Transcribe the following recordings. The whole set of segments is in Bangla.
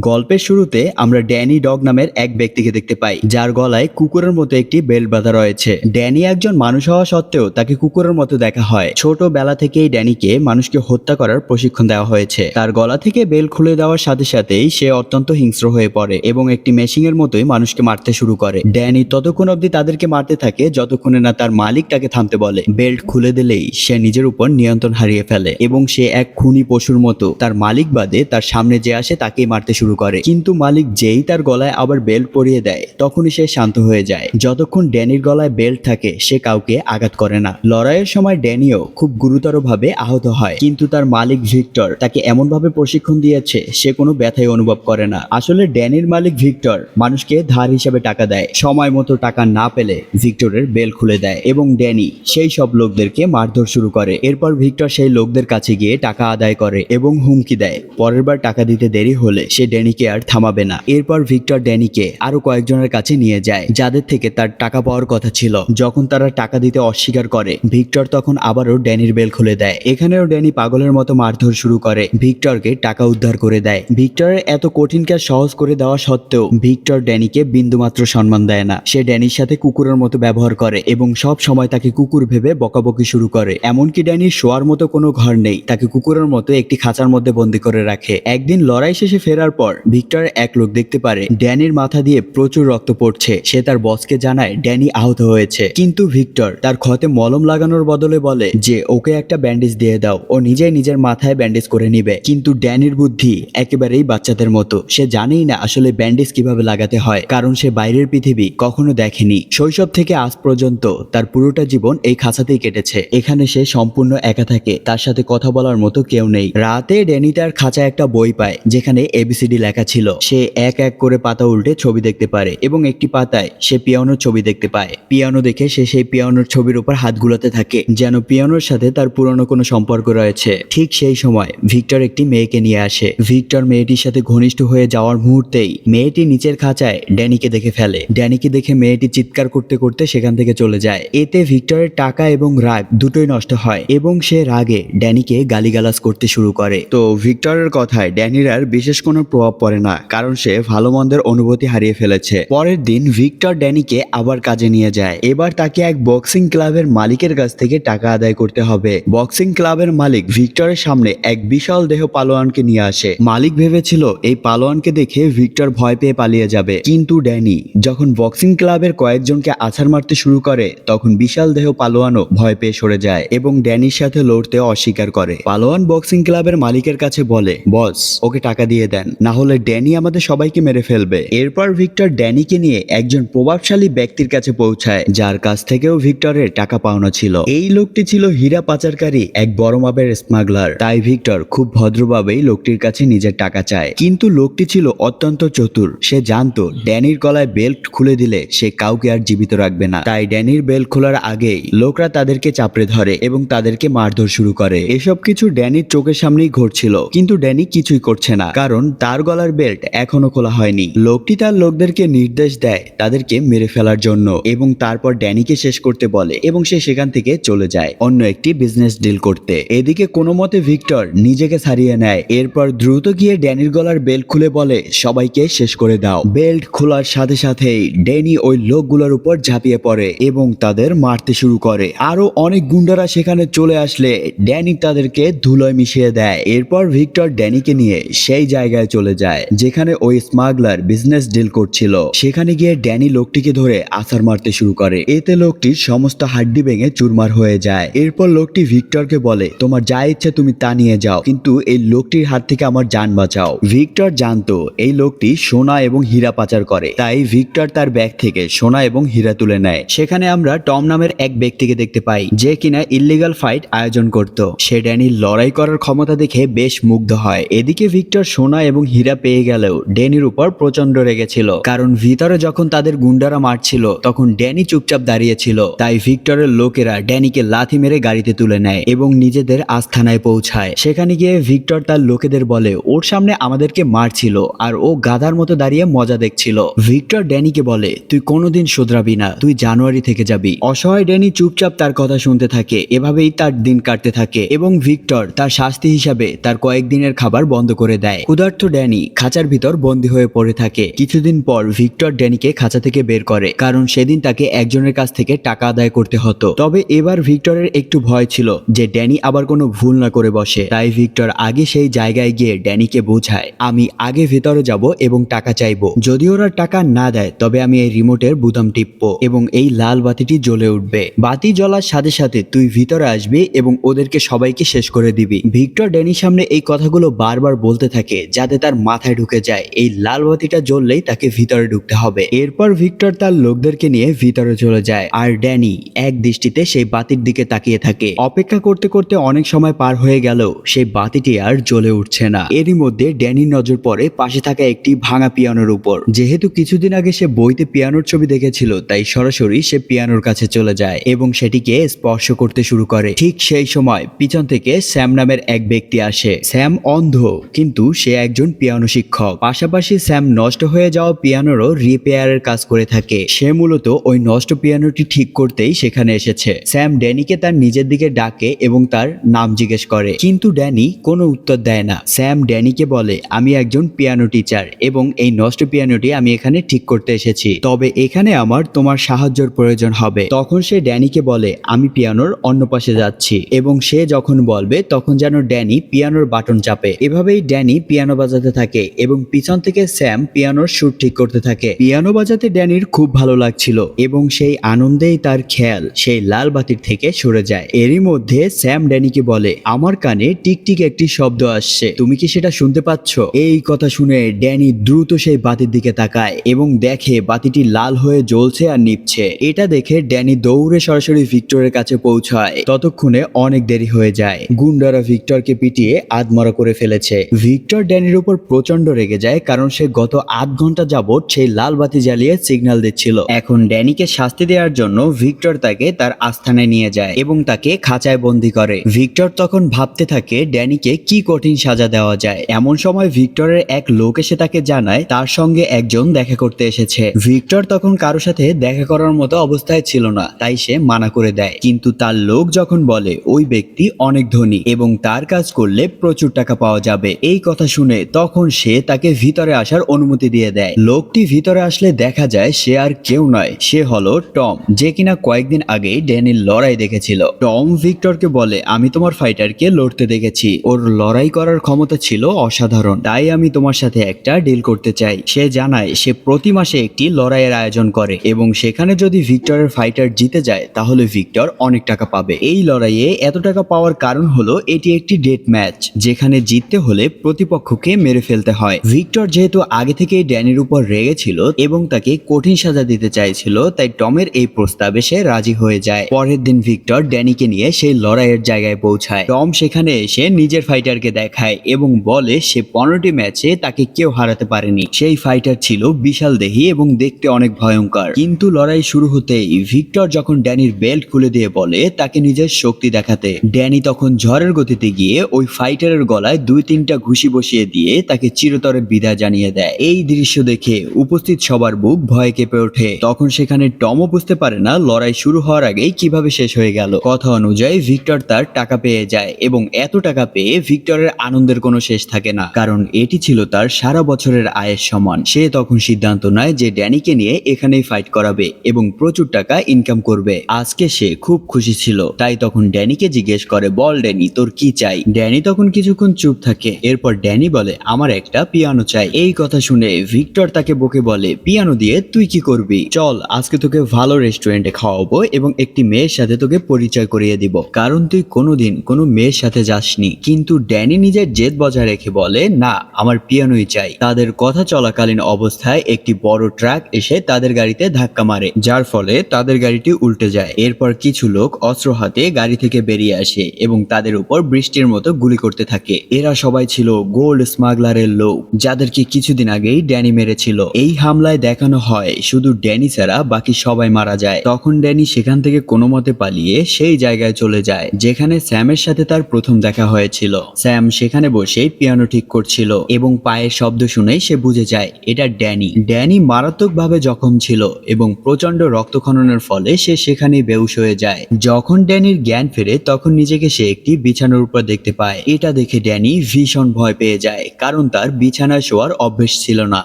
গল্পের শুরুতে আমরা ড্যানি ডগ নামের এক ব্যক্তিকে দেখতে পাই, যার গলায় কুকুরের মতো একটি বেল্ট বাঁধা রয়েছে। ড্যানি একজন মানুষ হওয়া সত্ত্বেও তাকে কুকুরের মতো দেখা হয়। ছোটবেলা থেকেই ড্যানিকে মানুষকে হত্যা করার প্রশিক্ষণ দেওয়া হয়েছে। তার গলা থেকে বেল্ট খুলে দেওয়ার সাথে সাথেই সে অত্যন্ত হিংস্র হয়ে পড়ে এবং একটি মেশিনের মতোই মানুষকে মারতে শুরু করে। ড্যানি ততক্ষণ অবধি তাদেরকে মারতে থাকে যতক্ষণে না তার মালিক তাকে থামতে বলে। বেল্ট খুলে দিলেই সে নিজের উপর নিয়ন্ত্রণ হারিয়ে ফেলে এবং সে এক খুনি পশুর মতো তার মালিক বাদে তার সামনে যে আসে তাকেই মারতে শুরু করে। কিন্তু মালিক যেই তার গলায় আবার বেল্ট পরিয়ে দেয় তখনই সে শান্ত হয়ে যায়। যতক্ষণ ড্যানির গলায় বেল্ট থাকে সে কাউকে আঘাত করে না। লড়াইয়ের সময় ড্যানিও খুব গুরুতরভাবে আহত হয়, কিন্তু তার মালিক ভিক্টর তাকে এমনভাবে প্রশিক্ষণ দিয়েছে সে কোনো ব্যথাই অনুভব করে না। আসলে ড্যানির মালিক ভিক্টর মানুষকে ধার হিসাবে টাকা দেয়। সময় মতো টাকা না পেলে ভিক্টরের বেল্ট খুলে দেয় এবং ড্যানি সেই সব লোকদেরকে মারধর শুরু করে। এরপর ভিক্টর সেই লোকদের কাছে গিয়ে টাকা আদায় করে এবং হুমকি দেয় পরের বার টাকা দিতে দেরি হলে সে ড্যানিকে আর থামাবে না। এরপর ভিক্টর ড্যানিকে আরো কয়েকজনের কাছে নিয়ে যায় যাদের থেকে তার টাকা পাওয়ার কথা ছিল। যখন তারা টাকা দিতে অস্বীকার করে ভিক্টর তখন আবারও ড্যানির বেল্ট খুলে দেয়। এখানেও ড্যানি পাগলের মতো মারধর শুরু করে ভিক্টরকে টাকা উদ্ধার করে দেয়। ভিক্টরের এত কঠিন কাজ সহজ করে দেওয়া সত্ত্বেও ভিক্টর ড্যানিকে বিন্দুমাত্র সম্মান দেয় না। সে ড্যানির সাথে কুকুরের মতো ব্যবহার করে এবং সব সময় তাকে কুকুর ভেবে বকাবকি শুরু করে। এমনকি ড্যানির শোয়ার মতো কোনো ঘর নেই, তাকে কুকুরের মতো একটি খাঁচার মধ্যে বন্দি করে রাখে। একদিন লড়াই শেষে ফেরার পর ভিক্টরের এক লোক দেখতে পারে ড্যানির মাথা দিয়ে প্রচুর রক্ত পড়ছে। সে তার বসকে জানায় ড্যানি আহত হয়েছে, কিন্তু ভিক্টর তার ক্ষতে মলম লাগানোর বদলে বলে যে ওকে একটা ব্যান্ডেজ দিয়ে দাও, ও নিজেই নিজের মাথায় ব্যান্ডেজ করে নিবে। কিন্তু ড্যানির বুদ্ধি একেবারেই বাচ্চাদের মতো। সে জানেই না আসলে ব্যান্ডেজ কিভাবে লাগাতে হয়, কারণ সে বাইরের পৃথিবী কখনো দেখেনি। শৈশব থেকে আজ পর্যন্ত তার পুরোটা জীবন এই খাঁচাতেই কেটেছে। এখানে সে সম্পূর্ণ একা থাকে, তার সাথে কথা বলার মতো কেউ নেই। রাতে ড্যানি তার খাঁচায় একটা বই পায় যেখানে এবিসিডি লেখা ছিল। সে এক এক করে পাতা উল্টে ছবি দেখতে পারে এবং একটি পাতায় সে পিয়ানোর ছবি দেখতে পায়। পিয়ানো দেখে সে সেই পিয়ানোর ছবির উপর হাত গুলাতে থাকে যেন পিয়ানোর সাথে তার পুরনো কোনো সম্পর্ক রয়েছে। ঠিক সেই সময় ভিক্টর একটি মেয়েকে নিয়ে আসে। ভিক্টর মেয়েটির সাথে ঘনিষ্ঠ হয়ে যাওয়ার মুহূর্তেই মেয়েটি নিচের খাঁচায় ড্যানিকে দেখে ফেলে। ড্যানিকে দেখে মেয়েটি চিৎকার করতে করতে সেখান থেকে চলে যায়। এতে ভিক্টরের টাকা এবং রাগ দুটোই নষ্ট হয় এবং সে রাগে ড্যানিকে গালিগালাজ করতে শুরু করে। তো ভিক্টরের কথায় ড্যানির আর বিশেষ কোনো প্রভাব পড়ে না, কারণ সে ভালো মন্দের অনুভূতি হারিয়ে ফেলেছে। পরের দিন ভিক্টর ড্যানিকে আবার কাজে নিয়ে যায়। এবার তাকে এক বক্সিং ক্লাবের মালিকের কাছ থেকে টাকা আদায় করতে হবে। বক্সিং ক্লাবের মালিক ভিক্টরের সামনে এক বিশাল দেহ পালোয়ানকে নিয়ে আসে। মালিক ভেবেছিল এই পালোয়ানকে দেখে ভিক্টর ভয় পেয়ে পালিয়ে যাবে, কিন্তু ড্যানি যখন বক্সিং ক্লাবের কয়েকজনকে আছাড় মারতে শুরু করে তখন বিশাল দেহ পালোয়ানও ভয় পেয়ে সরে যায় এবং ড্যানির সাথে লড়তে অস্বীকার করে। পালোয়ান বক্সিং ক্লাবের মালিকের কাছে বলে, বস ওকে টাকা দিয়ে দেন, না হলে ড্যানি আমাদের সবাইকে মেরে ফেলবে। এরপর ভিক্টর ড্যানিকে নিয়ে একজন প্রভাবশালী ব্যক্তির কাছে পৌঁছায় যার কাছ থেকেও ভিক্টরের টাকা পাওনা ছিল। এই লোকটি ছিল হীরা পাচারকারী এক বড় মাপের স্মাগলার। তাই ভিক্টর খুব ভদ্রভাবেই লোকটির কাছে নিজের টাকা চায়, কিন্তু লোকটি ছিল অত্যন্ত চতুর। সে জানতো ড্যানির গলায় বেল্ট খুলে দিলে সে কাউকে আর জীবিত রাখবে না। তাই ড্যানির বেল্ট খোলার আগেই লোকরা তাদেরকে চাপড়ে ধরে এবং তাদেরকে মারধর শুরু করে। এসব কিছু ড্যানির চোখের সামনেই ঘটছিল, কিন্তু ড্যানি কিছুই করছে না, কারণ তার গলার বেল্ট এখনো খোলা হয়নি। লোকটি তার লোকদেরকে নির্দেশ দেয় তাদেরকে মেরে ফেলার জন্য এবং তারপর ড্যানিকে শেষ করতে বলে এবং সে সেখান থেকে চলে যায় অন্য একটি বিজনেস ডিল করতে। এদিকে কোনো মতে ভিক্টর নিজেকে ছাড়িয়ে নেয়। এরপর দ্রুত গিয়ে ড্যানির গলার বেল্ট খুলে বলে, সবাইকে শেষ করে দাও। বেল্ট খোলার সাথে সাথেই ড্যানি ওই লোকগুলোর উপর ঝাঁপিয়ে পড়ে এবং তাদের মারতে শুরু করে। আরো অনেক গুন্ডারা সেখানে চলে আসলে ড্যানি তাদেরকে ধুলোয় মিশিয়ে দেয়। এরপর ভিক্টর ড্যানিকে নিয়ে সেই জায়গায় চলে যায় যেখানে ওই স্মাগলার বিজনেস ডিল করছিল। সেখানে গিয়ে ড্যানি লোকটিকে ধরে আছাড় মারতে শুরু করে। এতে লোকটির সমস্ত হাড্ডি ভেঙে চুরমার হয়ে যায়। এরপর লোকটি ভিক্টরকে বলে, তোমার যা ইচ্ছে তুমি তা নিয়ে যাও, কিন্তু এই লোকটির হাত থেকে আমার জান বাঁচাও। ভিক্টর জানতো এই লোকটি সোনা এবং হীরা পাচার করে, তাই ভিক্টর তার ব্যাগ থেকে সোনা এবং হীরা তুলে নেয়। সেখানে আমরা টম নামের এক ব্যক্তিকে দেখতে পাই যে কিনা ইল্লিগাল ফাইট আয়োজন করত। সে ড্যানির লড়াই করার ক্ষমতা দেখে বেশ মুগ্ধ হয়। এদিকে ভিক্টর সোনা এবং হীরা পেয়ে গেলেও ড্যানির উপর প্রচন্ড রেগেছিল, কারণ ভিতরে যখন তাদের গুন্ডারা মারছিল তখন ড্যানি চুপচাপ দাঁড়িয়েছিল। তাই ভিক্টরের লোকেরা ড্যানিকে লাথি মেরে গাড়িতে তুলে নেয় এবং নিজেদের আস্থানায় পৌঁছায়। সেখানে গিয়ে ভিক্টর তার লোকেদের বলে ওর সামনে আমাদেরকে মারছিল আর ও গাধার মতো দাঁড়িয়ে মজা দেখছিল। ভিক্টর ড্যানিকে বলে, তুই কোনোদিন শুধরাবি না, তুই জানুয়ারি থেকে যাবি। অসহায় ড্যানি চুপচাপ তার কথা শুনতে থাকে। এভাবেই তার দিন কাটতে থাকে এবং ভিক্টর তার শাস্তি হিসাবে তার কয়েকদিনের খাবার বন্ধ করে দেয়। ক্ষুধার্ত ড্যানি ড্যানি খাঁচার ভিতর বন্দী হয়ে পড়ে থাকে। কিছুদিন পর ভিক্টর ড্যানিকে খাঁচা থেকে বের করে, কারণ সেদিন তাকে একজনের কাছ থেকে টাকা আদায় করতে হতো। তবে এবার ভিক্টরের একটু ভয় ছিল যে ড্যানি আবার কোনো ভুল না করে বসে। তাই ভিক্টর আগে সেই জায়গায় গিয়ে ড্যানিকে বোঝায়, আমি আগে ভেতরে যাব এবং টাকা চাইবো। যদি ওরা টাকা না দেয় তবে আমি এই রিমোটের বোতাম টিপবো এবং এই লাল বাতিটি জ্বলে উঠবে। বাতি জ্বলার সাথে সাথে তুই ভিতরে আসবি এবং ওদেরকে সবাইকে শেষ করে দিবি। ভিক্টর ড্যানির সামনে এই কথাগুলো বারবার বলতে থাকে যাতে তার মাথায় ঢুকে যায় এই লাল বাতিটা জ্বললেই তাকে ভিতরে ঢুকতে হবে। এরপর ভিক্টর তার লোকদেরকে নিয়ে ভিতরে চলে যায় আর ড্যানি এক দৃষ্টিতে সেই বাতির দিকে তাকিয়ে থাকে। অপেক্ষা করতে করতে অনেক সময় পার হয়ে গেল, সেই বাতিটি আর জ্বলে উঠছে না। এরই মধ্যে ড্যানির নজর পড়ে পাশে থাকা একটি ভাঙা পিয়ানোর উপর। যেহেতু কিছুদিন আগে সে বইতে পিয়ানোর ছবি দেখেছিল, তাই সরাসরি সে পিয়ানোর কাছে চলে যায় এবং সেটিকে স্পর্শ করতে শুরু করে। ঠিক সেই সময় পিছন থেকে স্যাম নামের এক ব্যক্তি আসে। স্যাম অন্ধ, কিন্তু সে একজন পিয়ানো শিক্ষক। পাশাপাশি স্যাম নষ্ট হয়ে যাওয়া পিয়ানোরও রিপেয়ারের কাজ করে থাকে। সে মূলত ওই নষ্ট পিয়ানোটি ঠিক করতেই সেখানে এসেছে। স্যাম ড্যানিকে তার নিজের দিকে ডাকে এবং তার নাম জিজ্ঞেস করে, কিন্তু ড্যানি কোনো উত্তর দেয় না। স্যাম ড্যানিকে বলে, আমি একজন পিয়ানো টিচার এবং এই নষ্ট পিয়ানোটি আমি এখানে ঠিক করতে এসেছি, তবে এখানে আমার তোমার সাহায্যের প্রয়োজন হবে। তখন সে ড্যানিকে বলে, আমি পিয়ানোর অন্য পাশে যাচ্ছি, এবং সে যখন বলবে তখন যেন ড্যানি পিয়ানোর বাটন চাপে। এভাবেই ড্যানি পিয়ানো বাজাতে থাকে এবং পিছন থেকে স্যাম পিয়ানোর সুর ঠিক করতে থাকে। পিয়ানো বাজাতে ড্যানির খুব ভালো লাগছিল এবং সেই আনন্দেই তার খেয়াল সেই লাল বাতির থেকে সরে যায়। এরই মধ্যে স্যাম ড্যানিকে বলে, আমার কানে টিকটিক একটি শব্দ আসছে, তুমি কি সেটা শুনতে পাচ্ছ? এই কথা শুনে ড্যানি দ্রুত সেই বাতির দিকে তাকায় এবং দেখে বাতিটি লাল হয়ে জ্বলছে আর নিভছে। এটা দেখে ড্যানি দৌড়ে সরাসরি ভিক্টরের কাছে পৌঁছায়। ততক্ষণে অনেক দেরি হয়ে যায়। গুন্ডারা ভিক্টরকে পিটিয়ে আধমরা করে ফেলেছে। ভিক্টর ড্যানির উপর প্রচন্ড রেগে যায়, কারণ সে গত আধ ঘন্টা যাবৎ সেই লাল বাতি জ্বালিয়ে সিগন্যাল দিচ্ছিল। এখন ড্যানিকে শাস্তি দেওয়ার জন্য ভিক্টর তাকে তার আস্থানায় নিয়ে যায় এবং তাকে খাঁচায় বন্দি করে। ভিক্টর তখন ভাবতে থাকে ড্যানিকে কি কঠিন সাজা দেওয়া যায়। এমন সময় ভিক্টরের এক লোক এসে তাকে জানায় তার সঙ্গে একজন দেখা করতে এসেছে। ভিক্টর তখন কারো সাথে দেখা করার মতো অবস্থায় ছিল না, তাই সে মানা করে দেয়। কিন্তু তার লোক যখন বলে ওই ব্যক্তি অনেক ধনী এবং তার কাজ করলে প্রচুর টাকা পাওয়া যাবে, এই কথা শুনে তখন সে তাকে ভিতরে আসার অনুমতি দিয়ে দেয়। লোকটি ভিতরে আসলে দেখা যায় সে আর কেউ নয়, সে হলো টম, যে কিনা কয়েকদিন আগে ড্যানির লড়াই দেখেছিল। টম ভিক্টরকে বলে, আমি তোমার ফাইটারকে লড়তে দেখেছি, ওর লড়াই করার ক্ষমতা ছিল অসাধারণ, তাই আমি তোমার সাথে একটা ডিল করতে চাই। সে জানায় সে প্রতি মাসে একটি লড়াইয়ের আয়োজন করে এবং সেখানে যদি ভিক্টরের ফাইটার জিতে যায় তাহলে ভিক্টর অনেক টাকা পাবে। এই লড়াইয়ে এত টাকা পাওয়ার কারণ হলো এটি একটি ডেট ম্যাচ, যেখানে জিততে হলে প্রতিপক্ষকে মেরে ফেলতে হয়। ভিক্টর যেহেতু আগে থেকেই ড্যানির উপর রেগে ছিল এবং তাকে কঠিন সাজা দিতে চাইছিল, তাই টমের এই প্রস্তাবে সে রাজি হয়ে যায়। পরের দিন ভিক্টর ড্যানিকে নিয়ে সেই লড়াইয়ের জায়গায় পৌঁছায়। টম সেখানে এসে নিজের ফাইটারকে দেখায় এবং বলে সে 15টি ম্যাচে তাকে কেউ হারাতে পারেনি। সেই ফাইটার ছিল বিশাল দেহী এবং দেখতে অনেক ভয়ঙ্কর। কিন্তু লড়াই শুরু হতেই ভিক্টর যখন ড্যানির বেল্ট খুলে দিয়ে বলে তাকে নিজের শক্তি দেখাতে, ড্যানি তখন ঝড়ের গতিতে গিয়ে ওই ফাইটারের গলায় 2-3টা ঘুষি বসিয়ে দিয়ে তাকে চিরতরে বিদায় জানিয়ে দেয়। এই দৃশ্য দেখে উপস্থিত সবার বুক ভয়ে কেঁপে ওঠে। তখন সেখানে টমও বুঝতে পারে না লড়াই শুরু হওয়ার আগেই কিভাবে শেষ হয়ে গেল। কথা অনুযায়ী ভিক্টর তার টাকা পেয়ে যায় এবং এত টাকা পেয়ে ভিক্টরের আনন্দের কোনো শেষ থাকে না, কারণ এটি ছিল তার সারা বছরের আয়ের সমান। সে তখন সিদ্ধান্ত নেয় যে ড্যানিকে নিয়ে এখানেই ফাইট করাবে এবং প্রচুর টাকা ইনকাম করবে। আজকে সে খুব খুশি ছিল, তাই তখন ড্যানিকে জিজ্ঞেস করে, বল ড্যানি তোর কি চাই? ড্যানি তখন কিছুক্ষণ চুপ থাকে। এরপর ড্যানি বলে, আমার একটা পিয়ানো চাই। এই কথা শুনে ভিক্টর তাকে বকে বলে, পিয়ানো দিয়ে তুই কি করবি? চল আজকে তোকে ভালো রেস্টুরেন্টে খাওয়াবো এবং একটি মেয়ের সাথে তোকে পরিচয় করিয়ে দিব, কারণ তুই কোনোদিন কোনো মেয়ের সাথে যাসনি। কিন্তু ড্যানি নিজের জেদ বজায় রেখে বলে, না আমার পিয়ানোই চাই। তাদের কথা চলাকালীন অবস্থায় একটি বড় ট্রাক এসে তাদের গাড়িতে ধাক্কা মারে, যার ফলে তাদের গাড়িটি উল্টে যায়। এরপর কিছু লোক অস্ত্র হাতে গাড়ি থেকে বেরিয়ে আসে এবং তাদের উপর বৃষ্টির মতো গুলি করতে থাকে। এরা সবাই ছিল গোল্ড স্মাগলারের লোক, যাদেরকে কিছুদিন আগেই ড্যানি মেরেছিল। এই হামলায় দেখানো হয় শুধু ড্যানি ছাড়া বাকি সবাই মারা যায়। তখন ড্যানি সেখান থেকে কোনো মতে পালিয়ে সেই জায়গায় চলে যায় যেখানে স্যামের সাথে তার প্রথম দেখা হয়েছিল। স্যাম সেখানে বসে পিয়ানো ঠিক করছিল এবং পায়ের শব্দ শুনেই সে বুঝে যায় এটা ড্যানি। ড্যানি মারাত্মকভাবে জখম ছিল এবং প্রচন্ড রক্তক্ষরণের ফলে সে সেখানেই বেহুশ হয়ে যায়। যখন ড্যানির জ্ঞান ফেরে তখন নিজেকে সে একটি বিছানার উপর দেখতে পায়। এটা দেখে ড্যানি ভীষণ ভয় পেয়ে যায়, কারণ কারণ তার বিছানায় শোয়ার অভ্যেস ছিল না।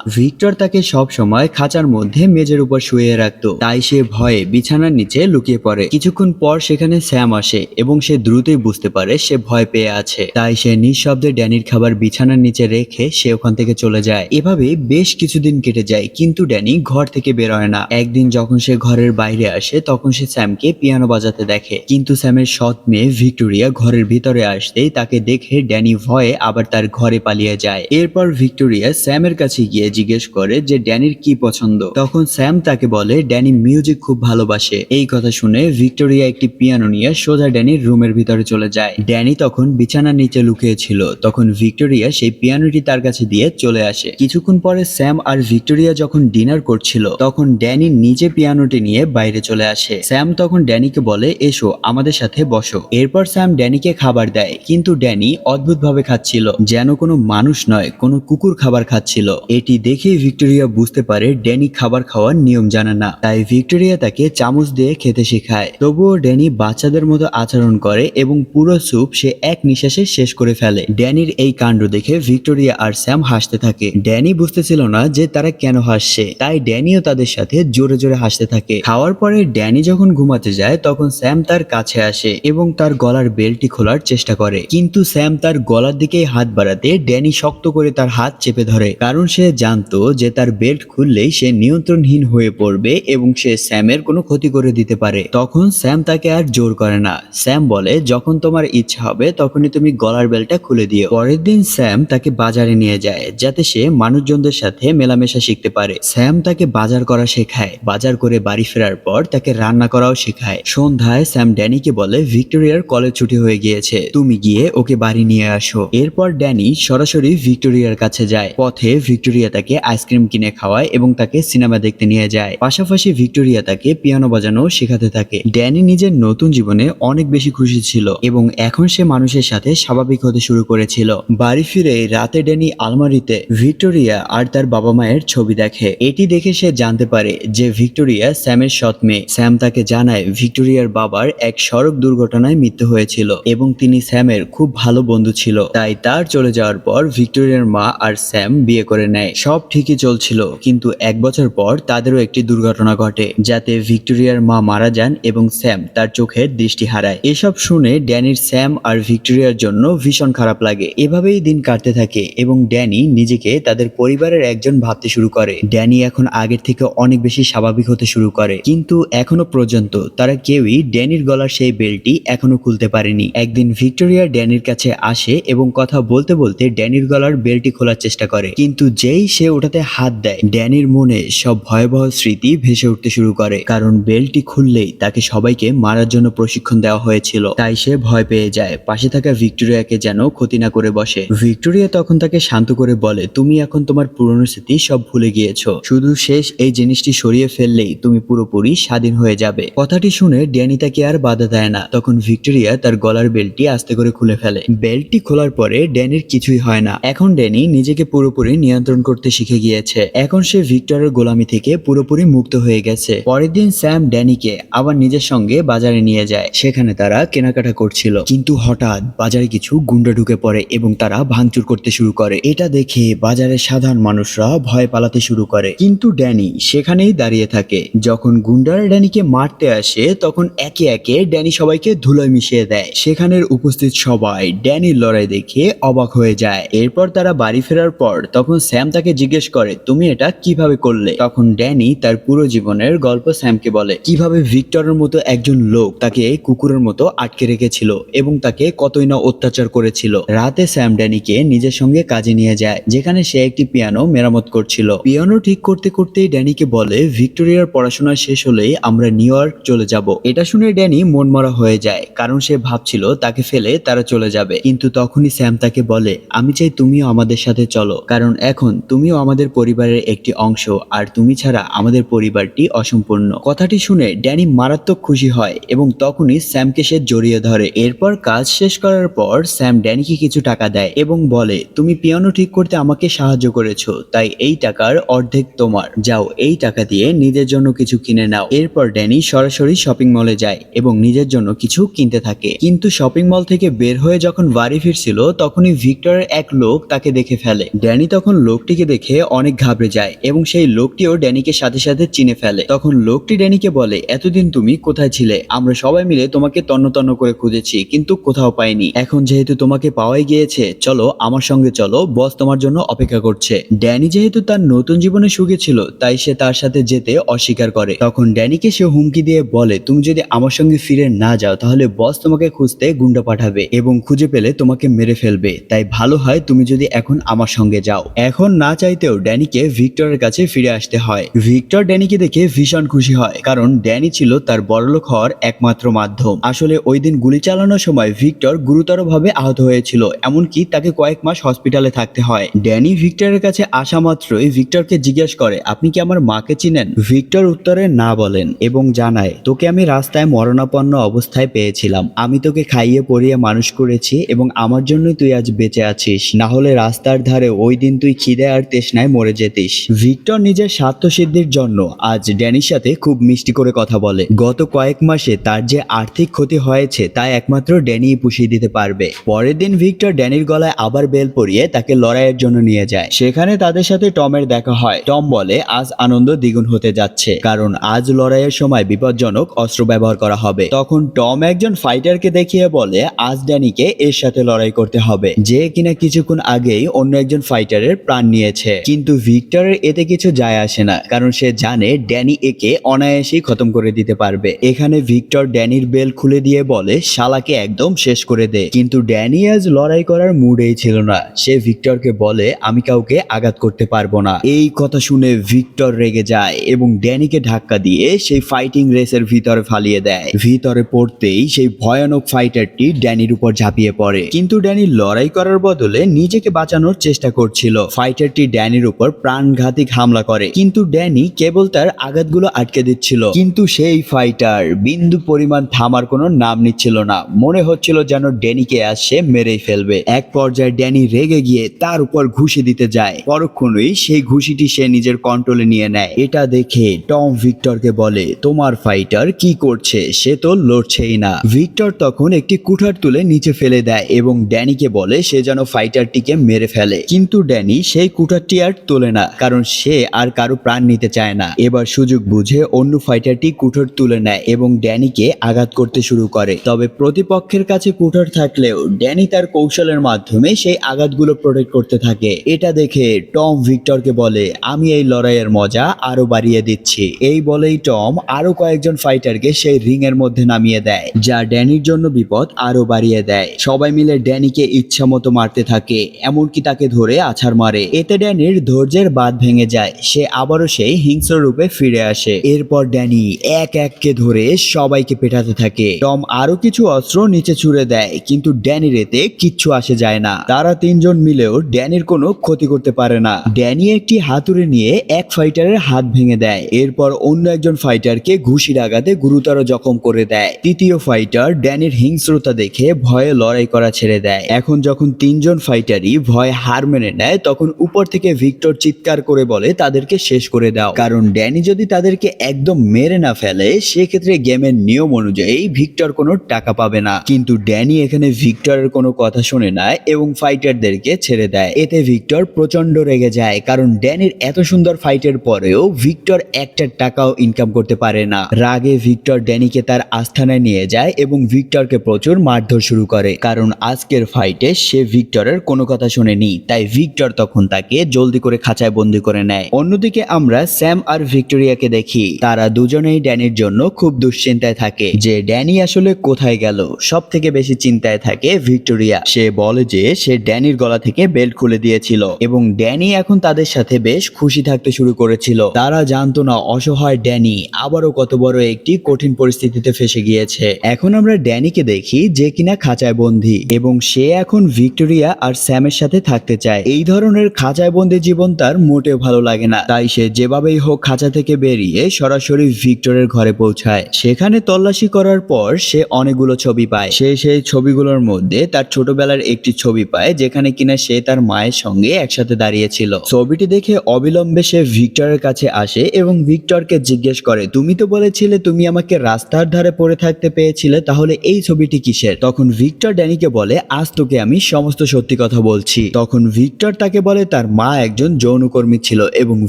ভিক্টর তাকে সব সময় খাঁচার মধ্যে মেঝের উপর শুয়ে রাখতো, তাই সে ভয়ে বিছানার নিচে লুকিয়ে পড়ে। কিছুক্ষণ পর সেখানে স্যাম আসে এবং সে দ্রুতই বুঝতে পারে সে ভয় পেয়ে আছে, তাই সে নিঃশব্দে ড্যানির খাবার বিছানার নিচে রেখে সে ওখান থেকে চলে যায়। এভাবে বেশ কিছুদিন কেটে যায়, কিন্তু ড্যানি ঘর থেকে বের হয় না। একদিন যখন সে ঘরের বাইরে আসে তখন সে স্যামকে পিয়ানো বাজাতে দেখে, কিন্তু স্যামের সৎ মেয়ে ভিক্টোরিয়া ঘরের ভিতরে আসতেই তাকে দেখে ড্যানি ভয়ে আবার তার ঘরে পালিয়ে যায়। এরপর ভিক্টোরিয়া স্যামের কাছে গিয়ে জিজ্ঞেস করে যে ড্যানির কি পছন্দ। তখন স্যাম তাকে বলে ড্যানি মিউজিক খুব ভালোবাসে। এই কথা শুনে ভিক্টোরিয়া একটি পিয়ানো নিয়ে সোজা ড্যানির রুমের ভিতরে চলে যায়। ড্যানি তখন বিছানার নিচে লুকিয়ে ছিল, তখন ভিক্টোরিয়া সেই পিয়ানোটি তার কাছে দিয়ে চলে আসে। কিছুক্ষণ পরে স্যাম আর ভিক্টোরিয়া যখন ডিনার করছিল তখন ড্যানি নিজে পিয়ানোটি নিয়ে বাইরে চলে আসে। স্যাম তখন ড্যানিকে বলে এসো আমাদের সাথে বসো। এরপর স্যাম ড্যানিকে খাবার দেয়, কিন্তু ড্যানি অদ্ভুতভাবে খাচ্ছিল, যেন কোনো মানুষ নয় কোনো কুকুর খাবার খাচ্ছিল। এটি দেখেই ভিক্টোরিয়া বুঝতে পারে ড্যানি খাবার খাওয়ার নিয়ম জানে না, তাই ভিক্টোরিয়া তাকে চামচ দিয়ে খেতে শেখায়। তবুও ড্যানি বাচ্চাদের মতো আচরণ করে এবং পুরো স্যুপ সে এক নিঃশ্বাসে শেষ করে ফেলে। ড্যানির এই কাণ্ড দেখে ভিক্টোরিয়া আর স্যাম হাসতে থাকে। ড্যানি বুঝতেছিল না যে তারা কেন হাসছে, তাই ড্যানিও তাদের সাথে জোরে জোরে হাসতে থাকে। খাওয়ার পরে ড্যানি যখন ঘুমাতে যায় তখন স্যাম তার কাছে আসে এবং তার গলার বেল্টটি খোলার চেষ্টা করে, কিন্তু স্যাম তার গলার দিকে হাত বাড়াতে ড্যানি শক্ত করে তার হাত চেপে ধরে, কারণ সে জানতো যে তার বেল্ট খুললেই সে নিয়ন্ত্রণহীন হয়ে পড়বে এবং সে স্যামের কোনো ক্ষতি করে দিতে পারে। তখন স্যাম তাকে আর জোর করে না। স্যাম বলে যখন তোমার ইচ্ছা হবে তখনই তুমি গলার বেল্টটা খুলে দিও। পরের দিন স্যাম তাকে বাজারে নিয়ে যায় যাতে সে মানুষজনদের সাথে মেলামেশা শিখতে পারে। স্যাম তাকে বাজার করা শেখায়, বাজার করে বাড়ি ফেরার পর তাকে রান্না করাও শেখায়। সন্ধ্যায় স্যাম ড্যানিকে বলে ভিক্টোরিয়ার কলেজ ছুটি হয়ে গিয়েছে, তুমি গিয়ে ওকে বাড়ি নিয়ে আসো। এরপর ড্যানি সরাসরি ভিক্টোরিয়ার কাছে যায়। পথে ভিক্টোরিয়া তাকে আইসক্রিম কিনে খাওয়ায় এবং তাকে সিনেমা দেখতে নিয়ে যায়। পাশাপাশি ভিক্টোরিয়া তাকে পিয়ানো বাজানো শেখাতে থাকে। ড্যানি নিজের নতুন জীবনে অনেক বেশি খুশি ছিল এবং এখন সে মানুষের সাথে স্বাভাবিক হতে শুরু করেছিল। বাড়ি ফিরে রাতে ড্যানি আলমারিতে ভিক্টোরিয়া আর তার বাবা মায়ের ছবি দেখে। এটি দেখে সে জানতে পারে যে ভিক্টোরিয়া স্যামের সৎ মেয়ে। স্যাম তাকে জানায় ভিক্টোরিয়ার বাবার এক সড়ক দুর্ঘটনায় মৃত্যু হয়েছিল এবং তিনি স্যামের খুব ভালো বন্ধু ছিল, তাই তার চলে যাওয়ার পর ভিক্টোরিয়ার মা আর স্যাম বিয়ে করে নেয়। সব ঠিকই চলছিল, কিন্তু এক বছর পর তাদেরও একটি দুর্ঘটনা ঘটে যাতে ভিক্টোরিয়ার মা মারা যান এবং স্যাম তার চোখের দৃষ্টি হারায়। এসব শুনে ড্যানির স্যাম আর ভিক্টোরিয়ার জন্য ভীষণ খারাপ লাগে। এভাবেই দিন কাটতে থাকে এবং ড্যানি নিজেকে তাদের পরিবারের একজন ভাবতে শুরু করে। ড্যানি এখন আগের থেকে অনেক বেশি স্বাভাবিক হতে শুরু করে, কিন্তু এখনো পর্যন্ত তারা কেউই ড্যানির গলার সেই বেল্টটি এখনো খুলতে পারেনি। একদিন ভিক্টোরিয়া ড্যানির কাছে আসে এবং কথা বলতে বলতে ড্যানির গলার বেল্টটি খোলার চেষ্টা করে, কিন্তু যেই সে ওটাতে হাত দেয় ড্যানির মনে সব ভয়াবহ স্মৃতি ভেসে উঠতে শুরু করে, কারণ বেল্টটি খুললেই তাকে সবাইকে মারার জন্য প্রশিক্ষণ দেওয়া হয়েছিল। তাই সে ভয় পেয়ে যায়, পাশে থাকা ভিক্টোরিয়াকে যেন ক্ষতি না করে বসে। ভিক্টোরিয়া তখন তাকে শান্ত করে বলে তুমি এখন তোমার পুরনো স্মৃতি সব ভুলে গিয়েছো, শুধু শেষ এই জিনিসটি সরিয়ে ফেললেই তুমি পুরোপুরি স্বাধীন হয়ে যাবে। কথাটি শুনে ড্যানি তাকে আর বাধা দেয় না। তখন ভিক্টোরিয়া তার গলার বেল্টটি আস্তে করে খুলে ফেলে। বেল্টটি খোলার পরে ড্যানির কিছুই হয় না। এখন ড্যানি নিজেকে পুরোপুরি নিয়ন্ত্রণ করতে শিখে গিয়েছে। এখন সে ভিক্টরের গোলামি থেকে পুরোপুরি মুক্ত হয়ে গেছে। পরের দিন স্যাম ড্যানিকে আবার নিজের সঙ্গে বাজারে নিয়ে যায়। সেখানে তারা কেনাকাটা করছিল, কিন্তু হঠাৎ বাজারে কিছু গুন্ডা ঢুকে পড়ে এবং তারা ভাঙচুর করতে শুরু করে। এটা দেখে বাজারের সাধারণ মানুষরা ভয় পালাতে শুরু করে, কিন্তু ড্যানি সেখানেই দাঁড়িয়ে থাকে। যখন গুন্ডারা ড্যানিকে মারতে আসে তখন একে একে ড্যানি সবাইকে ধুলোয় মিশিয়ে দেয়। সেখানের উপস্থিত সবাই ড্যানির লড়াই দেখে অবাক হয়ে যায়। এরপর তারা বাড়ি ফেরার পর তখন স্যাম তাকে জিজ্ঞেস করে তুমি এটা কিভাবে করলে। তখন ড্যানি তার পুরো জীবনের গল্প স্যামকে বলে, কিভাবে ভিক্টরের মতো একজন লোক তাকে কুকুরের মতো আটকে রেখেছিল এবং তাকে কতই না অত্যাচার করেছিল। রাতে স্যাম ড্যানিকে নিজের সঙ্গে কাজে নিয়ে যায়, যেখানে সে একটি পিয়ানো মেরামত করছিল। পিয়ানো ঠিক করতে করতেই ড্যানিকে বলে ভিক্টোরিয়ার পড়াশোনা শেষ হলেই আমরা নিউ ইয়র্ক চলে যাব। এটা শুনে ড্যানি মনমরা হয়ে যায়, কারণ সে ভাবছিল তাকে ফেলে তারা চলে যাবে। কিন্তু তখনই স্যাম তাকে বলে আমি চাই তুমিও আমাদের সাথে চলো, কারণ এখন তুমিও আমাদের পরিবারের একটি অংশ আর তুমি ছাড়া আমাদের পরিবারটি অসম্পূর্ণ। কথাটি শুনে ড্যানি মারাত্মক খুশি হয় এবং তখনই স্যামকে সে জড়িয়ে ধরে। এরপর কাজ শেষ করার পর স্যাম ড্যানিকে কিছু টাকা দেয় এবং বলে তুমি পিয়ানো ঠিক করতে আমাকে সাহায্য করেছো, তাই এই টাকার অর্ধেক তোমার, যাও এই টাকা দিয়ে নিজের জন্য কিছু কিনে নাও। এরপর ড্যানি সরাসরি শপিং মলে যায় এবং নিজের জন্য কিছু কিনতে থাকে, কিন্তু শপিং মল থেকে বের হয়ে যখন বাড়ি ফিরছিল তখনই ভিক্টরের এক লোক লোক তাকে দেখে ফেলে। ড্যানি তখন লোকটিকে দেখে অনেক ঘাবড়ে যায় এবং সেই লোকটিও ড্যানিকে সাথে সাথে চিনে ফেলে। তখন লোকটি ড্যানিকে বলে, এতদিন তুমি কোথায় ছিলে? আমরা সবাই মিলে তোমাকে তন্ন তন্ন করে খুঁজেছি কিন্তু কোথাও পাইনি। এখন যেহেতু তোমাকে পাওয়াই গিয়েছে, চলো আমার সঙ্গে চলো, বস তোমার জন্য অপেক্ষা করছে। ড্যানি যেহেতু তার নতুন জীবনে সুখী ছিল তাই সে তার সাথে যেতে অস্বীকার করে। তখন ড্যানিকে সে হুমকি দিয়ে বলে, তুমি যদি আমার সঙ্গে ফিরে না যাও তাহলে বস তোমাকে খুঁজতে গুন্ডা পাঠাবে এবং খুঁজে পেলে তোমাকে মেরে ফেলবে। তাই ভালো হয় তুমি যদি এখন আমার সঙ্গে যাও। এখন না চাইতেও ড্যানিকে ভিক্টরের কাছে ফিরে আসতে হয়। ভিক্টর ড্যানিকে দেখে ভীষণ খুশি হয় কারণ ড্যানি ছিল তার বড়লোক হওয়ার একমাত্র মাধ্যম। আসলে ওই দিন গুলি চালানোর সময় ভিক্টর গুরুতরভাবে আহত হয়েছিল, এমনকি তাকে কয়েক মাস হসপিটালে থাকতে হয়। ড্যানি ভিক্টরের কাছে আসা মাত্রই ভিক্টরকে জিজ্ঞেস করে, আপনি কি আমার মাকে চিনেন? ভিক্টর উত্তরে না বলেন এবং জানায়, তোকে আমি রাস্তায় মরণাপন্ন অবস্থায় পেয়েছিলাম। আমি তোকে খাইয়ে পরিয়ে মানুষ করেছি এবং আমার জন্যই তুই আজ বেঁচে আছিস, না হলে রাস্তার ধারে ওই দিন তুই খিদে আর তৃষ্ণায় মরে যেতিস। ভিক্টর নিজের স্বার্থ সিদ্ধির জন্য আজ ড্যানির সাথে খুব মিষ্টি করে কথা বলে। গত কয়েক মাসে তার যে আর্থিক ক্ষতি হয়েছে তা একমাত্র ড্যানিই পুষিয়ে দিতে পারবে। পরের দিন ভিক্টর ড্যানির গলায় আবার বেল পরিয়ে তাকে লড়াইয়ের জন্য নিয়ে যায়। সেখানে তাদের সাথে টমের দেখা হয়। টম বলে, আজ আনন্দ দ্বিগুণ হতে যাচ্ছে কারণ আজ লড়াইয়ের সময় বিপজ্জনক অস্ত্র ব্যবহার করা হবে। তখন টম একজন ফাইটারকে দেখিয়ে বলে, আজ ড্যানিকে এর সাথে লড়াই করতে হবে, যে কিনা কিছুক্ষণ আগেই অন্য একজন ফাইটারের প্রাণ নিয়েছে। কিন্তু ভিক্টরের এতে কিছু যায় আসে না কারণ সে জানে ড্যানি একে অনায়াসেই খতম করে দিতে পারবে। এখানে ভিক্টর ড্যানির বেল খুলে দিয়ে বলে, শালাকে একদম শেষ করে দে। কিন্তু ড্যানি আজ লড়াই করার মুডেই ছিল না। সে ভিক্টরকে বলে, আমি কাউকে আঘাত করতে পারবো না। এই কথা শুনে ভিক্টর রেগে যায় এবং ড্যানিকে ধাক্কা দিয়ে সেই ফাইটিং রেসের ভিতরে ফালিয়ে দেয়। ভিতরে পড়তেই সেই ভয়ানক ফাইটারটি ড্যানির উপর ঝাঁপিয়ে পড়ে, কিন্তু ড্যানি লড়াই করার বদলে নিজেকে বাঁচানোর চেষ্টা করছিল। ফাইটারটি ড্যানির উপর প্রাণঘাতী হামলা করে কিন্তু ড্যানি কেবল তার আঘাতগুলো আটকে দিচ্ছিল। কিন্তু সেই ফাইটার বিন্দু পরিমাণ থামার কোনো নাম নিচ্ছিল না। মনে হচ্ছিল যেন ড্যানিকে আজ সে মেরেই ফেলবে। এক পর্যায়ে ড্যানি রেগে গিয়ে তার উপর ঘুষি দিতে যায়। পরক্ষণেই সেই ঘুষিটি সে নিজের কন্ট্রোলে নিয়ে নেয়। এটা দেখে টম ভিক্টরকে বলে, তোমার ফাইটার কি করছে? সে তো লড়ছেই না। ভিক্টর তখন একটি কুঠার তুলে নিচে ফেলে দেয় এবং ড্যানিকে বলে সে যেন ফাইটারটিকে মেরে ফেলে। কিন্তু ড্যানি সেই কুঠারটি আর তোলে না কারণ সে আর কারো প্রাণ নিতে চায় না। এবার সুযোগ বুঝে অন্য ফাইটারটি কুঠার তুলে নেয় এবং ড্যানিকে আঘাত করতে শুরু করে। তবে প্রতিপক্ষের কাছে কুঠার থাকলেও ড্যানি তার কৌশলের মাধ্যমে সেই আঘাতগুলো প্রোটেক্ট করতে থাকে। এটা দেখে টম ভিক্টরকে বলে, আমি এই লড়াইয়ের মজা আরো বাড়িয়ে দিচ্ছি। এই বলেই টম আরো কয়েকজন ফাইটারকে সেই রিং এর মধ্যে নামিয়ে দেয়, যা ড্যানির জন্য বিপদ আরো বাড়িয়ে দেয়। সবাই মিলে ড্যানিকে ইচ্ছা মতো মারতে থাকে, এমনকি তাকে ধরে আছাড় মারে। এতে ড্যানির ধৈর্যের বাঁধ ভেঙে যায়। সে আবারও সেই হিংস্র রূপে ফিরে আসে। এরপর ড্যানি এক এককে ধরে সবাইকে পেটাতে থাকে। টম আরো কিছু অস্ত্র নিচে ছুড়ে দেয় কিন্তু ড্যানির এতে কিচ্ছু আসে যায় না। তারা তিনজন মিলেও ড্যানির কোনো ক্ষতি করতে পারে না। ড্যানি একটি হাতুড়ি নিয়ে এক ফাইটারের হাত ভেঙে দেয়। এরপর অন্য একজন ফাইটারকে ঘুষির আঘাতে গুরুতর জখম করে দেয়। তৃতীয় ফাইটার ড্যানির হিংস্রতা দেখে ভয়ে লড়াই করা ছেড়ে দেয়। এখন যখন তিনজন ফাইটারই ভয়ে হার মেনে নেয় তখন উপর থেকে ভিক্টর চিৎকার করে বলে, তাদেরকে শেষ করে দাও। কারণ ড্যানি যদি তাদেরকে একদম মেরে না ফেলে সেক্ষেত্রে গেমের নিয়ম অনুযায়ী ভিক্টর কোনো টাকা পাবে না। কিন্তু ড্যানি এখানে ভিক্টরের কোনো কথা শুনে না এবং ফাইটারদেরকে ছেড়ে দেয়। এতে ভিক্টর প্রচন্ড রেগে যায় কারণ ড্যানির এত সুন্দর ফাইটের পরেও ভিক্টর একটা টাকাও ইনকাম করতে পারে না। রাগে ভিক্টর ড্যানিকে তার আস্থানায় নিয়ে যায় এবং ভিক্টরকে প্রচুর মারধর শুরু করে কারণ আজকের ফাইটে সে ভিক্টরের কোনো কথা শুনেনি। তাই ভিক্টর তখন তাকে জলদি করে খাঁচায় বন্দি করে নেয়। অন্যদিকে আমরা স্যাম আর ভিক্টোরিয়াকে দেখি। তারা দুজনেই ড্যানির জন্য খুব দুশ্চিন্তায় থাকে যে ড্যানি আসলে কোথায় গেল। সব থেকে বেশি চিন্তায় থাকে ভিক্টোরিয়া। সে বলে যে সে ড্যানির গলা থেকে বেল্ট খুলে দিয়েছিল এবং ড্যানি এখন তাদের সাথে বেশ খুশি থাকতে শুরু করেছিল। তারা জানতো না অসহায় ড্যানি আবারও কত বড় একটি কঠিন পরিস্থিতিতে ফেসে গিয়েছে। এখন আমরা ড্যানিকে দেখি যে কিনা খাঁচায় বন্দী এবং সে এখন ভিক্টোরিয়া আর স্যামের সাথে থাকতে চায়। এই ধরনের খাঁচায় বন্দী জীবন তার মোটেও ভালো লাগে না। তাই সে যেভাবেই হোক খাঁচা থেকে বেরিয়ে সরাসরি ভিক্টরের ঘরে পৌঁছায়। সেখানে তল্লাশি করার পর সে অনেকগুলো ছবি পায়। সে সেই ছবিগুলোর মধ্যে তার ছোটবেলার একটি ছবি পায় যেখানে কিনা সে তার মায়ের সঙ্গে একসাথে দাঁড়িয়েছিল। ছবিটি দেখে অবিলম্বে সে ভিক্টরের কাছে আসে এবং ভিক্টরকে জিজ্ঞেস করে, তুমি তো বলেছিলে তুমি আমাকে রাস্তার ধারে পড়ে থাকতে পেয়েছিলে, তাহলে এই ছবিটি কিসের? তখন ভিক্টর ড্যানিকে বলে, আজ তোকে আমি সমস্ত সত্যি কথা বলছি। তখন ভিক্টর তাকে বলে তার মা একজন যৌনকর্মী ছিল এবং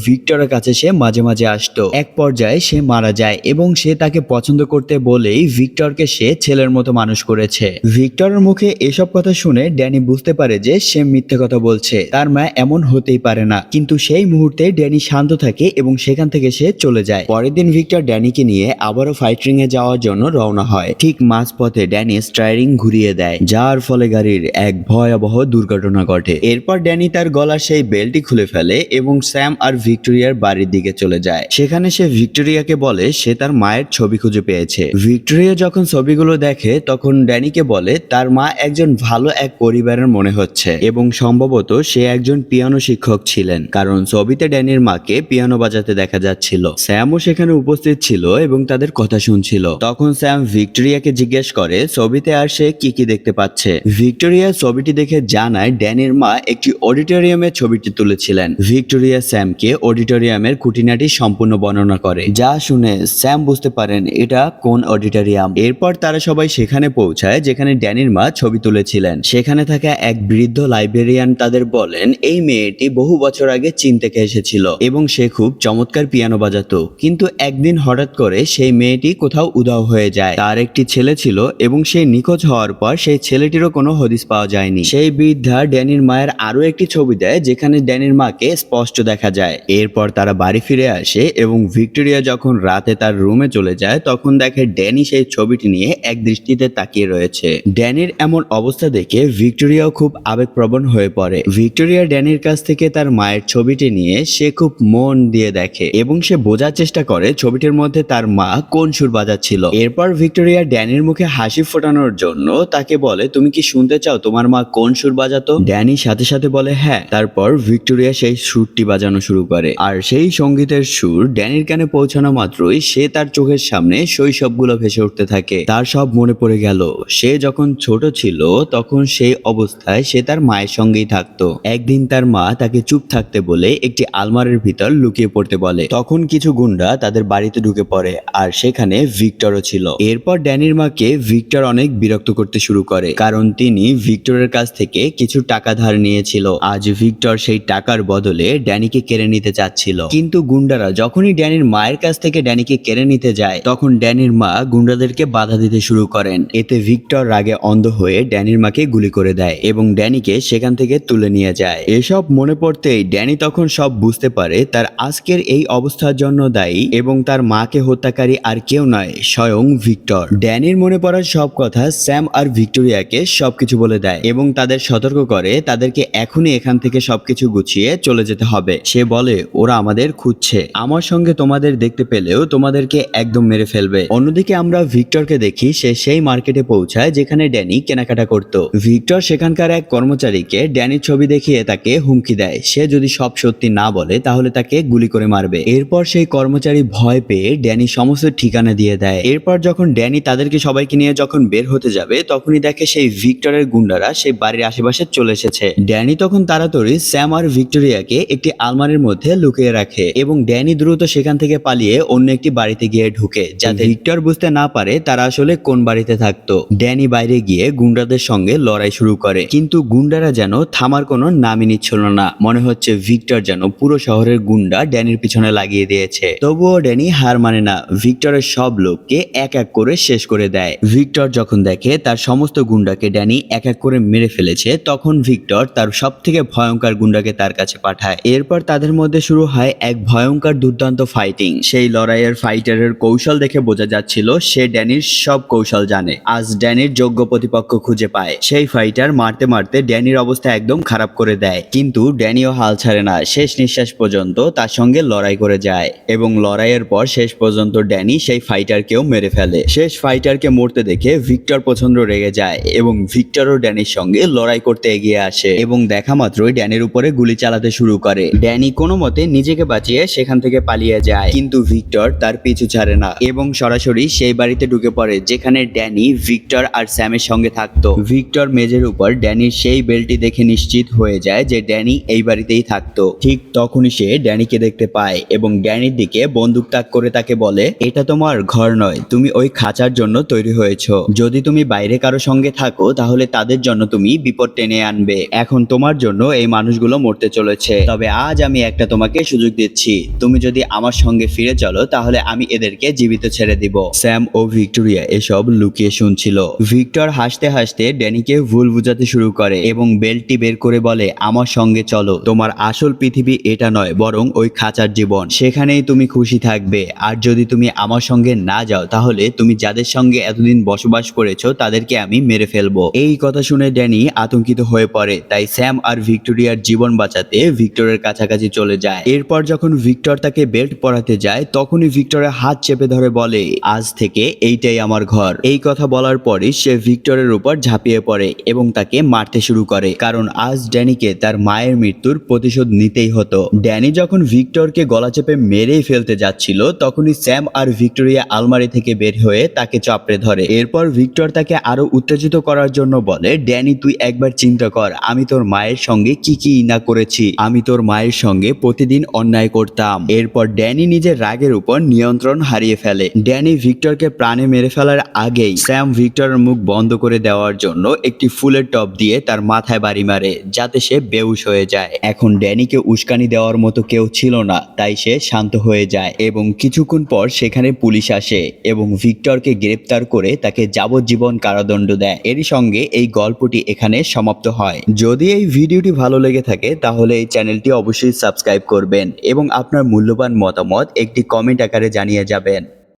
ভিক্টরের কাছে সে মাঝে মাঝে আসতো। এক পর্যায়ে সে মারা যায় এবং সে তাকে পছন্দ করতে বলেই ভিক্টরকে সে ছেলের মতো মানুষ করেছে। ভিক্টরের মুখে এসব কথা শুনে ড্যানি বুঝতে পারে যে সে মিথ্যে কথা বলছে, তার মা এমন হতেই পারে না। কিন্তু সেই মুহূর্তে ড্যানি শান্ত থাকে এবং সেখান থেকে সে চলে যায়। পরের দিন ভিক্টর ড্যানিকে নিয়ে আবারও ফাইটিং এ যাওয়ার জন্য রওনা হয়। ঠিক মাঝপথে ড্যানি স্টারিং ঘুরিয়ে দেয়, যার ফলে গাড়ির এক ভয়াবহ দুর্ঘটনা ঘটে। এরপর ড্যানি তার গলার সেই বেল্টটি খুলে ফেলে এবং স্যাম আর ভিক্টোরিয়ার বাড়ির দিকে চলে যায়। সেখানে সে ভিক্টোরিয়াকে বলে সে তার মায়ের ছবি খুঁজে পেয়েছে। ভিক্টোরিয়া যখন ছবিগুলো দেখে তখন ড্যানিকে বলে তার মা একজন ভালো এক পরিবারের মনে হচ্ছে এবং সম্ভবত সে একজন পিয়ানো শিক্ষক ছিলেন, কারণ ছবিতে ড্যানির মাকে পিয়ানো বাজাতে দেখা যাচ্ছিল। স্যামও সেখানে উপস্থিত ছিল এবং তাদের কথা শুনছিল। তখন স্যাম ভিক্টোরিয়াকে জিজ্ঞেস করে ছবিতে আর সে কি কি দেখতে পাচ্ছে। ভিক্টোরিয়া ছবিটি দেখে জানায় ড্যানির মা একটি অডিটোরিয়ামে ছবিটি তুলেছিলেন। ভিক্টোরিয়া স্যামকে অডিটোরিয়ামের খুঁটিনাটি সম্পূর্ণ বর্ণনা করে, যা শুনে স্যাম বুঝতে পারেন এটা কোন অডিটোরিয়াম। এরপর তারা সবাই সেখানে পৌঁছায় যেখানে ড্যানির মা ছবি তুলেছিলেন। সেখানে থাকা এক বৃদ্ধ লাইব্রেরিয়ান তাদের বলেন এই মেয়েটি বহু বছর আগে চীন থেকে এসেছিল এবং সে খুব চমৎকার পিয়ানো বাজাতো, কিন্তু একদিন হঠাৎ করে সেই মেয়েটি কোথাও উধাও হয়ে যায়। তার একটি ছেলে ছিল এবং সে নিখোঁজ হওয়ার পর সেই ছেলেটিরও কোনো হদিস পাওয়া যায়নি। সেই বৃদ্ধা ড্যানির মায়ের আরো একটি ছবি দেয় যেখানে ড্যানির মাকে স্পষ্ট দেখা যায়। এরপর তারা বাড়ি ফিরে আসে এবং ভিক্টোরিয়া যখন রাতে তার রুমে চলে যায় তখন দেখে ড্যানি সেই ছবিটি নিয়ে এক দৃষ্টিতে তাকিয়ে রয়েছে। ড্যানির এমন অবস্থা দেখে ভিক্টোরিয়াও খুব আবেগপ্রবণ হয়ে পড়ে। ভিক্টোরিয়া ড্যানির কাছ থেকে তার মায়ের ছবিটি নিয়ে সে খুব মন দিয়ে দেখে এবং সে বোঝার চেষ্টা করে ছবিটির মধ্যে তার মা কোন সুর বাজাচ্ছিল। এরপর ভিক্টোরিয়া ড্যানির মুখে হাসি ফোটানোর জন্য তাকে বলে তুমি কি শুনতে চাও তোমার মা কোন সুর বাজাতো? ড্যানি সাথে সাথে বলে হ্যাঁ। তারপর ভিক্টোরিয়া সেই সুরটি বাজানো শুরু করে আর সেই সঙ্গীতের সুর ড্যানির কানে পৌঁছানো মাত্রই সে তার চোখের সামনে শৈশবগুলো ভেসে উঠতে থাকে। তার সব মনে পড়ে গেল সে যখন ছোট ছিল তখন সেই অবস্থায় সে তার মায়ের সঙ্গেই থাকতো। একদিন তার মা তাকে চুপ থাকতে বলে একটি আলমারির ভিতর লুকিয়ে পড়তে বলে। তখন কিছু গুন্ডা তাদের বাড়িতে ঢুকে পড়ে আর সেখানে ভিক্টরও ছিল। এরপর ড্যানির মাকে ভিক্টর অনেক বিরক্ত করতে শুরু করে কারণ তিনি ভিক্টরের কাছ থেকে কিছু টাকা ধার নিয়েছিল। আজ ভিক্টর সেই টাকার বদলে ড্যানিকে কেড়ে নিতে চাচ্ছিল, কিন্তু গুন্ডারা যখনই ড্যানির মায়ের কাছ থেকে ড্যানিকে কেড়ে নিতে যায় তখন ড্যানির মা গুন্ডাদেরকে বাধা দিতে শুরু করেন। এতে ভিক্টর রাগে অন্ধ হয়ে ড্যানির মাকে গুলি করে দেয় এবং ড্যানিকে সেখান থেকে তুলে নিয়ে যায়। এসব মনে পড়তেই ড্যানি তখন সব বুঝতে পারে তার আজকের এই অবস্থার জন্য দায়ী এবং তার মাকে হত্যাকারী আর কেউ নয়, স্বয়ং ভিক্টর। ড্যানির মনে পড়ার সব কথা স্যাম আর ভিক্টোরিয়াকে সবকিছু বলে দেয় এবং তাদের সতর্ক করে তাদেরকে এখনই এখান থেকে সবকিছু গুছিয়ে চলে যেতে হবে। সে বলে ওরা আমাদের খুঁজছে, আমার সঙ্গে তোমাদের দেখতে পেলেও তোমাদেরকে একদম মেরে ফেলবে। অন্যদিকে আমরা ভিক্টরকে দেখি সে সেই মার্কেটে পৌঁছায় যেখানে ড্যানি কেনাকাটা করত। ভিক্টর সেখানকার এক কর্মচারীকে ড্যানির ছবি দেখিয়ে তাকে হুমকি দেয় সে যদি সব সত্যি না বলে তাহলে তাকে গুলি করে মারবে। এরপর সেই কর্মচারী ভয় পেয়ে ড্যানি সমস্ত ঠিকানা দিয়ে দেয়। এরপর যখন ড্যানি তাদেরকে সবাইকে নিয়ে যখন বের হতে যাবে তখনই দেখে সেই ভিক্টরের গুন্ডারা সেই বাড়ির আশেপাশে চলে এসেছে। ড্যানি তখন তাড়াতাড়ি স্যাম আর ভিক্টোরিয়াকে একটি আলমারির মধ্যে লুকিয়ে রাখে এবং ড্যানি দ্রুত সেখান থেকে পালিয়ে অন্য একটি বাড়িতে গিয়ে ঢুকে যাতে ভিক্টর বুঝতে না পারে তারা আসলে কোন বাড়িতে থাকতো। ড্যানি বাইরে গিয়ে গুন্ডাদের সঙ্গে লড়াই শুরু করে কিন্তু গুন্ডারা যেন থামার কোনো নামই নিচ্ছিল না। মনে হচ্ছে ভিক্টর যেন পুরো শহরের গুন্ডা ড্যানির পিছনে লাগিয়ে দিয়েছে। তবুও ড্যানি হার মানে না, ভিক্টরের সব লোককে এক এক করে শেষ করে দেয়। ভিক্টর যখন দেখে তার সমস্ত গুন্ডাকে ড্যানি এক এক করে মেরে ফেলেছে তখন ভিক্টর তার সব থেকে ভয়ঙ্কর গুন্ডাকে তার কাছে পাঠায়। এরপর তাদের মধ্যে শুরু হয় এক ভয়ঙ্কর দুর্দান্ত ফাইটিং। সেই লড়াইয়ের ফাইটারের কৌশল দেখে বোঝা যাচ্ছিল সে ড্যানির সব কৌশল জানে। আজ ড্যানির যোগ্য প্রতিপক্ষ খুঁজে পায়। সেই ফাইটার মারতে মারতে ড্যানির অবস্থা একদম খারাপ করে দেয়, কিন্তু ড্যানিও হাল ছাড়ে না, শেষ নিঃশ্বাস পর্যন্ত তার সঙ্গে লড়াই করে যায় এবং লড়াইয়ের পর শেষ পর্যন্ত ড্যানি সেই ফাইটারকেও মেরে ফেলে। শেষ ফাইটারকে মরতে দেখে ভিক্টর প্রচন্ড রেগে যায় এবং ভিক্টরও ড্যানির সঙ্গে লড়াই করতে এগিয়ে আসে এবং দেখা মাত্রই ড্যানির উপরে গুলি চালাতে শুরু করে। ড্যানি কোনো মতে নিজেকে বাঁচিয়ে সেখান থেকে পালিয়ে যায়, কিন্তু ভিক্টর তার পিছু ছাড়ে না এবং সরাসরি সেই বাড়িতে ঢুকে পড়ে যেখানে ড্যানি ভিক্টর আর স্যামের সঙ্গে থাকতো। ভিক্টর মেজের উপর ড্যানির সেই বেল্টটি দেখে নিশ্চিত হয়ে যায় যে ড্যানি এই বাড়িতেই থাকতো। ঠিক তখনই সে ড্যানিকে দেখতে পায় এবং ড্যানির দিকে বন্দুক তাক করে তাকে বলে এটা তোমার ঘর নয়, তুমি ওই খাঁচার জন্য তৈরি হয়েছো। যদি তুমি বাইরে কারো সঙ্গে থাকো তাহলে তাদের জন্য তুমি বিপদ টেনে আনবে। এখন তোমার জন্য এই মানুষগুলো মরতে চলেছে, তবে আজ আমি একটা তোমাকে সুযোগ দিচ্ছি। তুমি যদি আমার সঙ্গে ফিরে চলো তাহলে আমি এদেরকে জীবিত ছেড়ে দিব। স্যাম ও ভিক্টোরিয়া এসব লুকিয়ে শুনছিল। ভিক্টর হাসতে হাসতে ড্যানিকে ভুল বুঝাতে শুরু করে এবং বেল্টটি বের করে বলে, আমার সঙ্গে চলো। তোমার আসল পৃথিবী এটা নয়, বরং ওই খাঁচার জীবন। সেখানেই তুমি খুশি থাকবে। আর যদি তুমি আমার সঙ্গে না যাও তাহলে তুমি যাদের সঙ্গে এতদিন বসবাস করেছো তাদেরকে আমি মেরে ফেলবো। এই কথা শুনে ড্যানি আতঙ্কিত হয়ে পড়ে, তাই স্যাম আর ভিক্টোরিয়ার জীবন বাঁচাতে ভিক্টরের কাছাকাছি চলে যায়। এরপর যখন ভিক্টর তাকে বেল্ট পরাতে যায় তখনই ভিক্টরের হাত চেপে ধরে বলে, আজ থেকে এইটাই আমার ঘর। এই কথা বলার পরই সে ভিক্টরের উপর ঝাঁপিয়ে পড়ে এবং তাকে মারতে শুরু করে, কারণ আজ ড্যানিকে তার মায়ের মৃত্যুর প্রতিশোধ নিতেই হতো। ড্যানি যখন ভিক্টরকে গলা চেপে মেরেই ফেলতে যাচ্ছিল তখনই স্যাম আর ভিক্টোরিয়া আলমারি থেকে বের হয়ে তাকে চাপড়ে ধরে। এরপর ভিক্টর তাকে আরো উত্তেজিত করার জন্য বলে, ড্যানি তুই একবার চিন্তা কর আমি তোর মায়ের সঙ্গে কি কি না করেছি। আমি তোর মায়ের সঙ্গে প্রতিদিন অন্যায় করতাম। এরপর ড্যানি নিজের রাগের উপর নিয়ন্ত্রণ হারিয়ে ফেলে। ড্যানি ভিক্টরকে প্রাণে মেরে ফেলার আগেই স্যাম ভিক্টরের মুখ বন্ধ করে দেওয়ার জন্য একটি ফুলের টব দিয়ে তার মাথায় বাড়ি মারে, যাতে সে বেহুশ হয়ে যায়। এখন ড্যানিকে উস্কানি দেওয়ার মতো কেউ ছিল না, তাই সে শান্ত হয়ে যায় এবং কিছুক্ষণ পর সেখানে পুলিশ আসে এবং ভিক্টরকে গ্রেপ্তার করে তাকে যাবজ্জীবন কারাদণ্ড দেয়। এরই সঙ্গে এই গল্পটি এখানে সমাপ্ত হয়। যদি এই ভিডিওটি ভালো লেগে থাকে তাহলে এই চ্যানেলটি অবশ্যই সাবস্ক্রাইব করবেন এবং আপনার মূল্যবান মতামত একটি কমেন্ট আকারে জানিয়ে যাবেন।